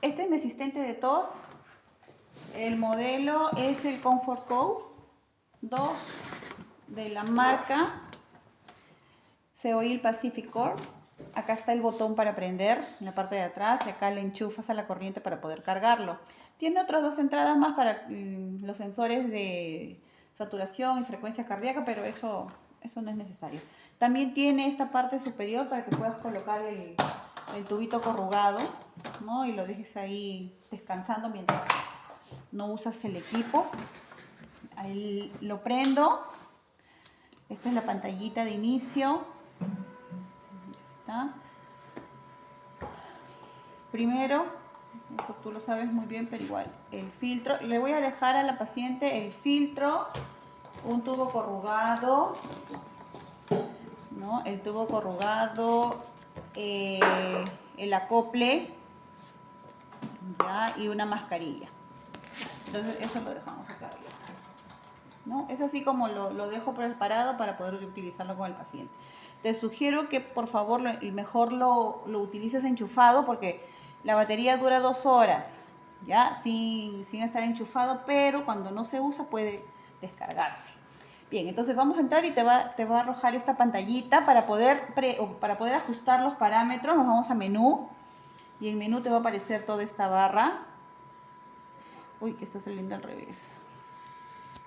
Este es mi asistente de tos. El modelo es el Comfort Co. 2 de la marca Seoil Pacific Core. Acá está el botón para prender en la parte de atrás y acá le enchufas a la corriente para poder cargarlo. Tiene otras dos entradas más para los sensores de saturación y frecuencia cardíaca, pero eso no es necesario. También tiene esta parte superior para que puedas colocar el tubito corrugado, ¿no? Y lo dejes ahí descansando mientras no usas el equipo. Ahí lo prendo. Esta es la pantallita de inicio. ¿Está? Primero, eso tú lo sabes muy bien, pero igual, el filtro. Le voy a dejar a la paciente el filtro, un tubo corrugado, ¿no? El tubo corrugado, el acople, ¿ya? Y una mascarilla. Entonces, eso lo dejamos acá, ¿no? Es así como lo dejo preparado para poder utilizarlo con el paciente. Te sugiero que por favor mejor lo utilices enchufado porque la batería dura 2 horas, ¿ya? Sin estar enchufado, pero cuando no se usa puede descargarse. Bien, entonces vamos a entrar y te va a arrojar esta pantallita para poder ajustar los parámetros. Nos vamos a menú y en menú te va a aparecer toda esta barra. Uy, que está saliendo al revés.